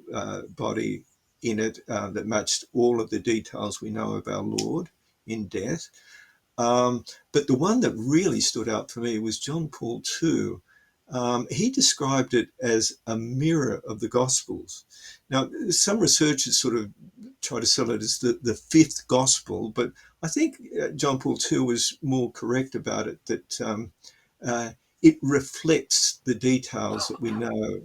body in it that matched all of the details we know of our Lord in death. But the one that really stood out for me was John Paul II. He described it as a mirror of the Gospels. Now, some researchers sort of try to sell it as the fifth Gospel, but I think John Paul II was more correct about it, that uh, it reflects the details that we know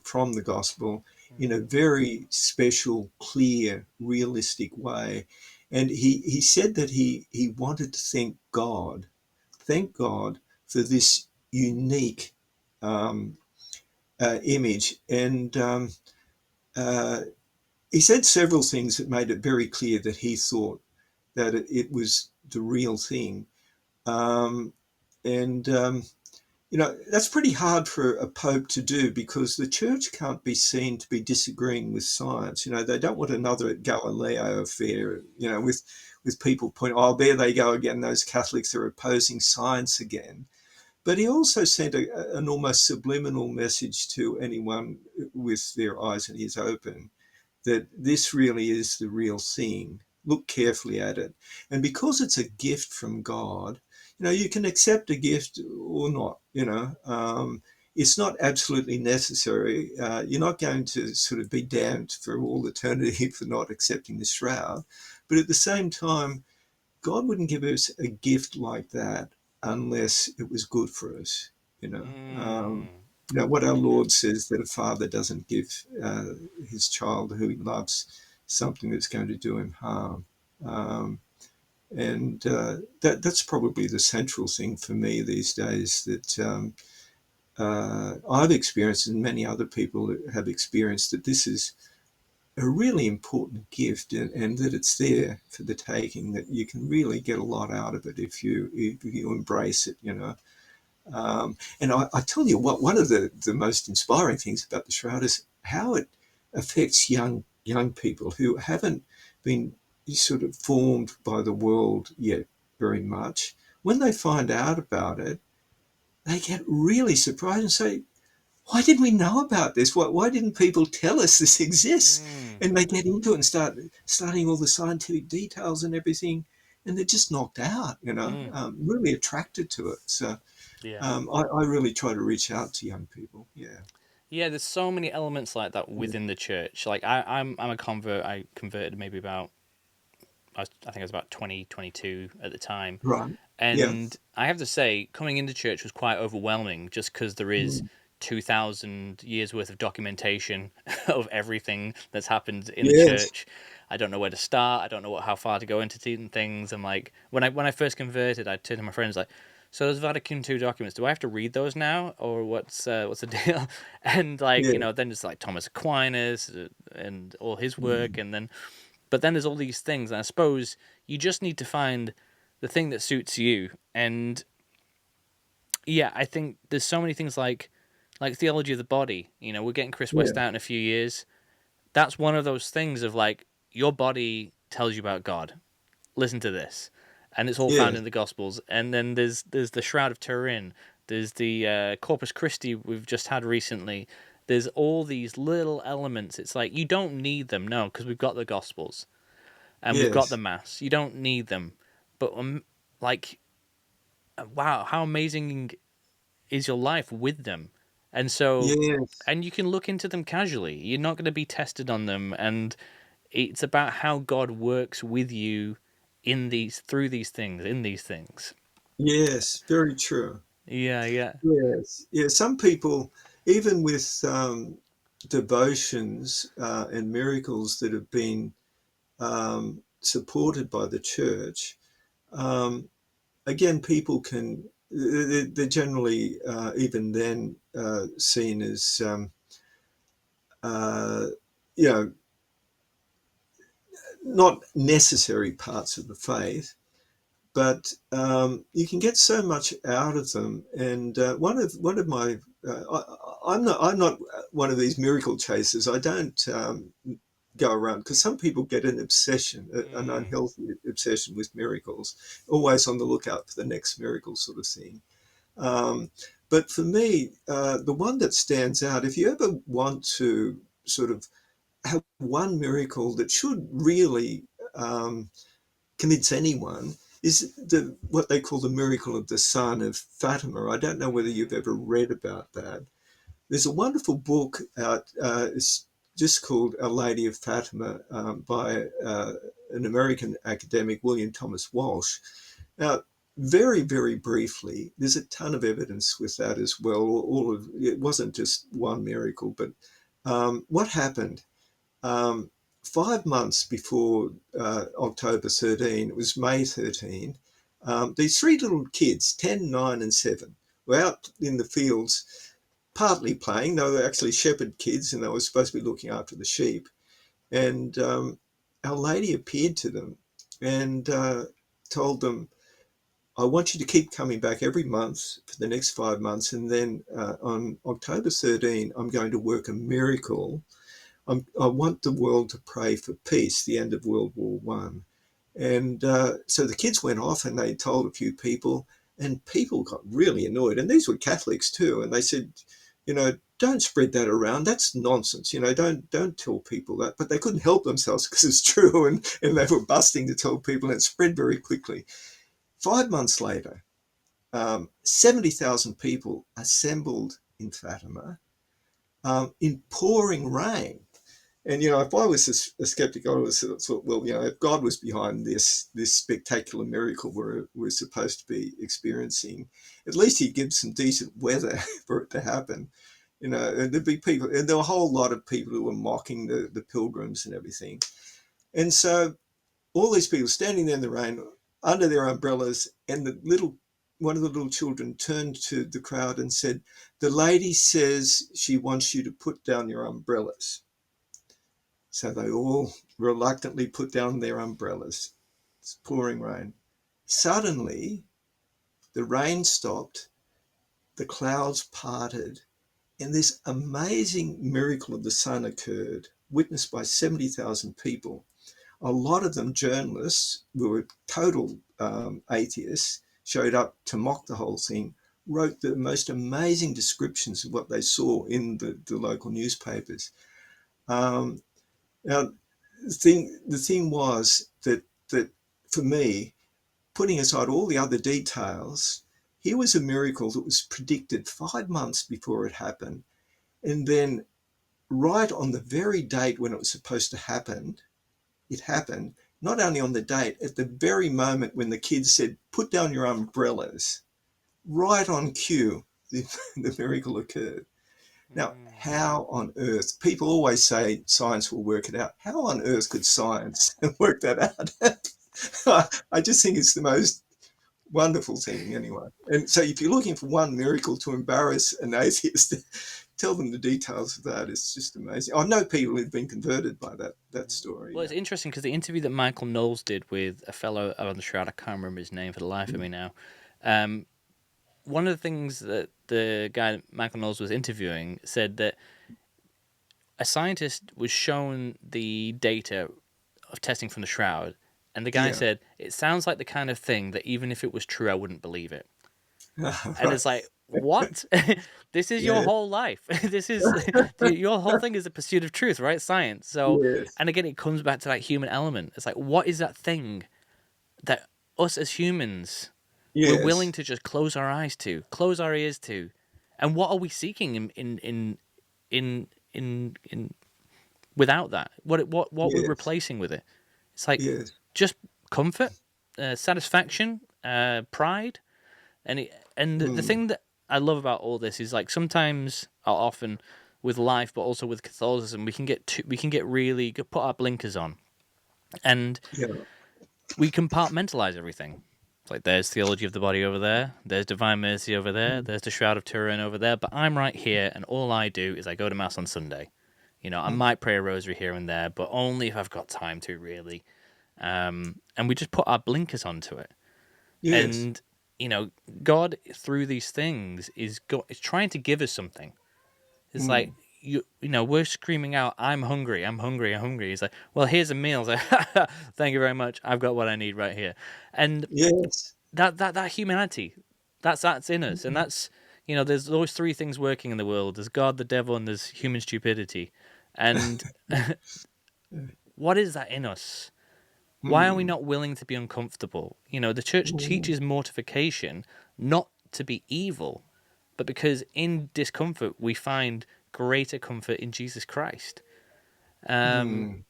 from the Gospel in a very special, clear, realistic way. And he said that he wanted to thank God for this unique um, image. And uh, he said several things that made it very clear that he thought that it was the real thing. Um, and that's pretty hard for a pope to do, because the church can't be seen to be disagreeing with science. They don't want another Galileo affair, with people pointing, oh, there they go again, those Catholics are opposing science again. But he also sent an almost subliminal message to anyone with their eyes and ears open, that this really is the real thing. Look carefully at it. And because it's a gift from God, you can accept a gift or not. It's not absolutely necessary. You're not going to sort of be damned for all eternity for not accepting the shroud. But at the same time, God wouldn't give us a gift like that unless it was good for us. You know, um, Mm. what our Yeah. Lord says, that a father doesn't give his child who he loves something that's going to do him harm. Um, and that's probably the central thing for me these days, that I've experienced, and many other people have experienced, that this is a really important gift, and that it's there for the taking, that you can really get a lot out of it if you embrace it. And I tell you what, one of the most inspiring things about the shroud is how it affects young people who haven't been sort of formed by the world yet very much. When they find out about it, they get really surprised and say, why didn't we know about this? Why didn't people tell us this exists? Mm. And they get into it and start studying all the scientific details and everything, and they're just knocked out, Mm. really attracted to it. So Yeah. I really try to reach out to young people. Yeah. Yeah, there's so many elements like that Yeah. within the church. Like I'm a convert. I converted maybe about I think I was about 2022 at the time. Right. Yeah. And I have to say, coming into church was quite overwhelming, just because there is Mm. 2,000 years worth of documentation of everything that's happened in the Yes. church. I don't know where to start. I don't know how far to go into certain things. I'm like, when I first converted, I turned to my friends like, so those Vatican II documents, do I have to read those now, or what's the deal? And like, Yeah. then it's like Thomas Aquinas and all his work, Mm. and then but then there's all these things, and I suppose you just need to find the thing that suits you. And yeah, I think there's so many things like theology of the body. We're getting Chris Yeah. West out in a few years. That's one of those things of like your body tells you about God. Listen to this, and it's all found Yeah. in the Gospels. And then there's the Shroud of Turin. There's the Corpus Christi we've just had recently. There's all these little elements. It's like you don't need them, no, because we've got the Gospels and we've got the Yes. Mass. You don't need them, but like, wow, how amazing is your life with them? And so, Yes. and you can look into them casually. You're not going to be tested on them, and it's about how God works with you through these things, in these things. Yes. Very true. Yeah, yeah. Yes. Yeah. Some people, even with devotions and miracles that have been supported by the church, um, again, people can, they're generally, even then, seen as, uh, you know, not necessary parts of the faith, but you can get so much out of them. And one of my, I'm not one of these miracle chasers. I don't go around, because some people get an obsession, an Mm, unhealthy obsession with miracles, always on the lookout for the next miracle sort of thing. Um, but for me, the one that stands out, if you ever want to sort of have one miracle that should really convince anyone, is what they call the miracle of the Sun of Fatima. I don't know whether you've ever read about that. There's a wonderful book out. It's just called Our Lady of Fatima by an American academic, William Thomas Walsh. Now, very, very briefly, there's a ton of evidence with that as well. All of it wasn't just one miracle, but what happened? 5 months before October 13, it was May 13, these three little kids, 10, 9, and 7, were out in the fields partly playing. They were actually shepherd kids and they were supposed to be looking after the sheep. And Our Lady appeared to them and told them, I want you to keep coming back every month for the next 5 months. And then on October 13, I'm going to work a miracle. I want the world to pray for peace, the end of World War One. And so the kids went off and they told a few people, and people got really annoyed. And these were Catholics too. And they said, don't spread that around. That's nonsense. Don't tell people that. But they couldn't help themselves because it's true. And they were busting to tell people, and it spread very quickly. 5 months later, 70,000 people assembled in Fatima in pouring rain. And if I was a skeptic, I would have thought, well, if God was behind this spectacular miracle we're supposed to be experiencing, at least He'd give some decent weather for it to happen. And there'd be people, and there were a whole lot of people who were mocking the pilgrims and everything. And so all these people standing there in the rain under their umbrellas, and one of the little children turned to the crowd and said, "The lady says she wants you to put down your umbrellas." So they all reluctantly put down their umbrellas. It's pouring rain. Suddenly, the rain stopped, the clouds parted, and this amazing miracle of the sun occurred, witnessed by 70,000 people. A lot of them journalists who were total atheists, showed up to mock the whole thing, wrote the most amazing descriptions of what they saw in the local newspapers. Now, the thing was that for me, putting aside all the other details, here was a miracle that was predicted 5 months before it happened. And then right on the very date when it was supposed to happen, it happened. Not only on the date, at the very moment when the kids said, put down your umbrellas, right on cue, the miracle occurred. Now, how on earth, people always say science will work it out. How on earth could science work that out? I just think it's the most wonderful thing anyway. And so if you're looking for one miracle to embarrass an atheist, tell them the details of that. It's just amazing. I know people who've been converted by that story. Well, it's interesting because the interview that Michael Knowles did with a fellow on the Shroud, I can't remember his name for the life of me now. One of the things that the guy Michael Knowles was interviewing said that a scientist was shown the data of testing from the Shroud, and the guy said, it sounds like the kind of thing that even if it was true, I wouldn't believe it. Right. And it's like, what? This is your whole life. This is your whole thing is the pursuit of truth, right? Science. So, and again, it comes back to that human element. It's like, what is that thing that us as humans we're willing to just close our eyes to, close our ears to, and what are we seeking in without that? What we're replacing with it? It's like just comfort, satisfaction, pride. And the thing that I love about all this is like sometimes, or often, with life, but also with Catholicism, we can get really put our blinkers on, and we compartmentalize everything. It's like there's theology of the body over there, there's divine mercy over there, there's the Shroud of Turin over there, but I'm right here, and all I do is I go to mass on Sunday. I might pray a rosary here and there, but only if I've got time to, really. And we just put our blinkers onto it. And God through these things is trying to give us something. It's like we're screaming out, "I'm hungry, I'm hungry, I'm hungry." He's like, "Well, here's a meal." It's like, "Thank you very much. I've got what I need right here." And that humanity, that's in us, and that's there's those three things working in the world: there's God, the devil, and there's human stupidity. And what is that in us Why are we Mm. not willing to be uncomfortable? You know, the church Mm. teaches mortification not to be evil, but because in discomfort we find greater comfort in Jesus Christ. Um, Mm.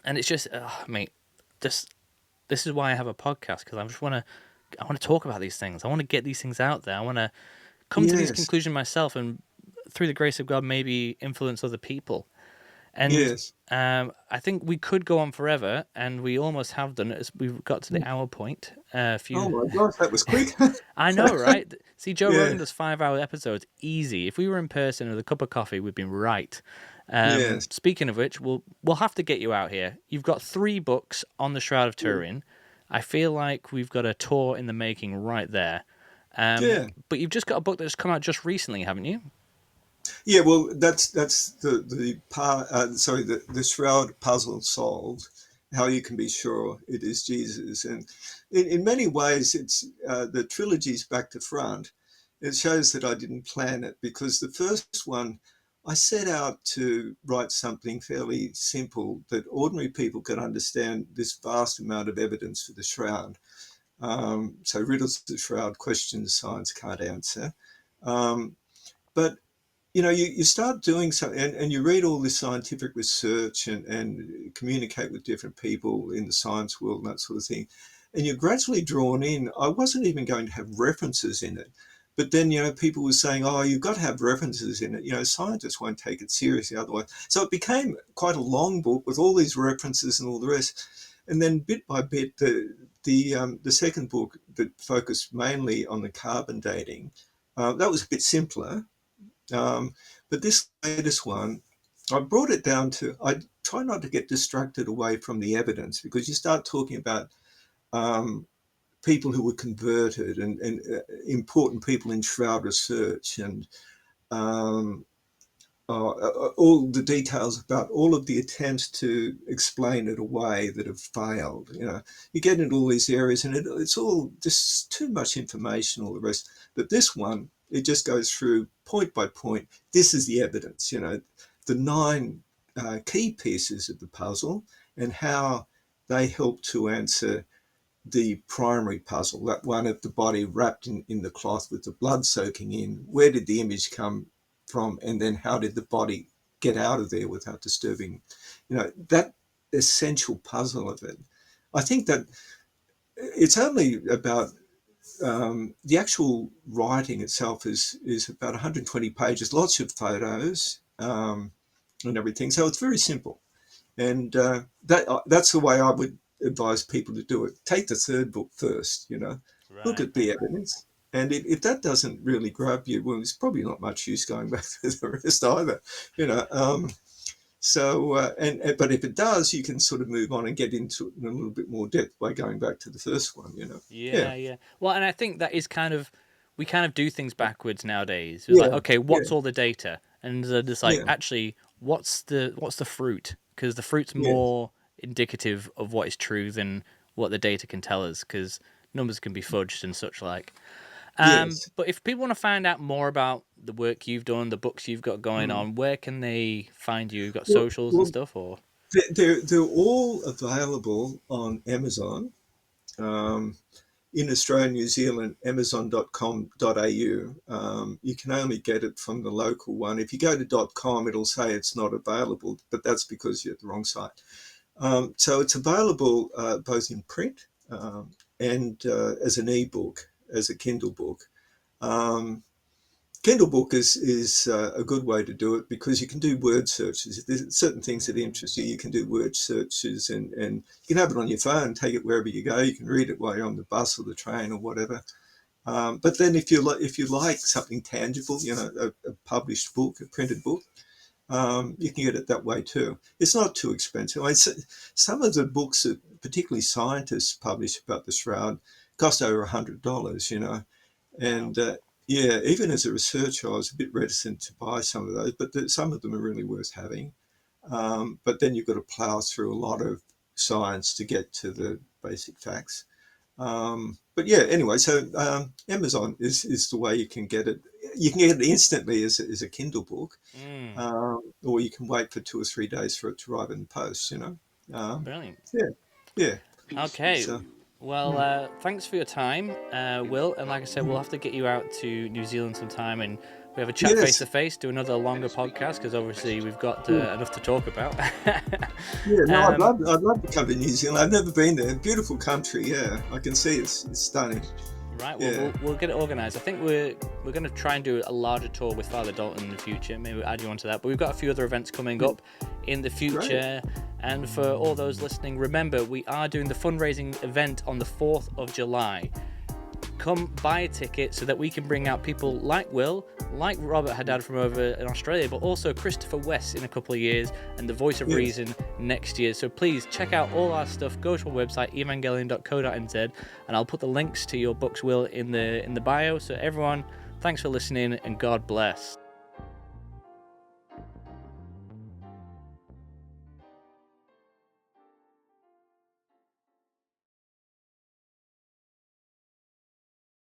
and it's just, mate, this is why I have a podcast, because I want to talk about these things. I want to get these things out there. I want to come to these Yes. conclusions myself, and through the grace of God, maybe influence other people. And Yes. I think we could go on forever, and we almost have done it as we've got to the hour point. A Oh few, my gosh, that was quick. I know, right? See, Joe Yeah. Rogan does 5 hour episodes easy. If we were in person with a cup of coffee, we'd be right. Yes. Speaking of which, we'll have to get you out here. You've got 3 books on the Shroud of Turin. I feel like we've got a tour in the making right there. Yeah. But you've just got a book that's come out just recently, haven't you? Yeah. Well, that's the part. Sorry, the shroud puzzle solved. How you can be sure it is Jesus, and in many ways, it's the trilogy's back to front. It shows that I didn't plan it because the first one, I set out to write something fairly simple that ordinary people could understand this vast amount of evidence for the shroud. So riddles of the shroud, questions science can't answer. Um, but you start doing something and you read all this scientific research and communicate with different people in the science world and that sort of thing. And you're gradually drawn in. I wasn't even going to have references in it. But then, people were saying, oh, you've got to have references in it. Scientists won't take it seriously otherwise. So it became quite a long book with all these references and all the rest. And then bit by bit, the second book that focused mainly on the carbon dating, that was a bit simpler. um, but this latest one, I brought it down to, I try not to get distracted away from the evidence because you start talking about um, people who were converted and important people in shroud research and um, all the details about all of the attempts to explain it away that have failed. You get into all these areas and it's all just too much information, all the rest. But this one, it just goes through point by point. This is the evidence, the 9 key pieces of the puzzle and how they help to answer the primary puzzle, that one of the body wrapped in the cloth with the blood soaking in. Where did the image come from? And then how did the body get out of there without disturbing, that essential puzzle of it? I think that it's only about the actual writing itself is about 120 pages, lots of photos and everything. So it's very simple. And that's the way I would advise people to do it. Take the third book first, look Right. at the evidence. And if that doesn't really grab you, well, there's probably not much use going back to the rest either, you know. But if it does, you can sort of move on and get into it in a little bit more depth by going back to the first one. Yeah, Yeah, yeah. Well, and I think that is we kind of do things backwards nowadays. It's like, yeah, okay, yeah, what's all the data? And it's like, yeah, actually, what's the fruit? Because the fruit's yes, more indicative of what is true than what the data can tell us. Because numbers can be fudged and such like. yes. But if people want to find out more about the work you've done, the books you've got going Mm. on, where can they find you? You've got Well, socials and well, stuff, or they're all available on Amazon. Um, in Australia and New Zealand, amazon.com.au. You can only get it from the local one. If you go to .com, it'll say it's not available, but that's because you're at the wrong site. So it's available both in print and as an ebook, as a Kindle book. Um, Kindle book is a good way to do it because you can do word searches. If there's certain things that interest you, you can do word searches and you can have it on your phone, take it wherever you go. You can read it while you're on the bus or the train or whatever. But then if you like something tangible, a published book, a printed book, you can get it that way too. It's not too expensive. Some of the books that particularly scientists publish about the shroud cost over $100. wow. And yeah, even as a researcher, I was a bit reticent to buy some of those, but some of them are really worth having. But then you've got to plow through a lot of science to get to the basic facts. But yeah, anyway, so Amazon is the way you can get it. You can get it instantly as a Kindle book, Mm, or you can wait for 2 or 3 days for it to arrive in the post. Um, brilliant. yeah, yeah. Okay. So, Well, thanks for your time, Will. And like I said, we'll have to get you out to New Zealand sometime and we have a chat face yes. to face, do another longer podcast because obviously we've got Yeah. enough to talk about. Yeah, no, um, I'd love to come to New Zealand. I've never been there. Beautiful country, yeah. I can see it's stunning. right. Well, Yeah. we'll get it organised. I think we're going to try and do a larger tour with Father Dalton in the future. Maybe we'll add you onto that. But we've got a few other events coming up in the future. And for all those listening, remember we are doing the fundraising event on the 4th of July. Come buy a ticket so that we can bring out people like Will, like Robert Haddad from over in Australia, but also Christopher West in a couple of years and the Voice of Reason next year. So please check out all our stuff. Go to our website evangelion.co.nz and I'll put the links to your books, Will, in the bio. So everyone, thanks for listening and God bless.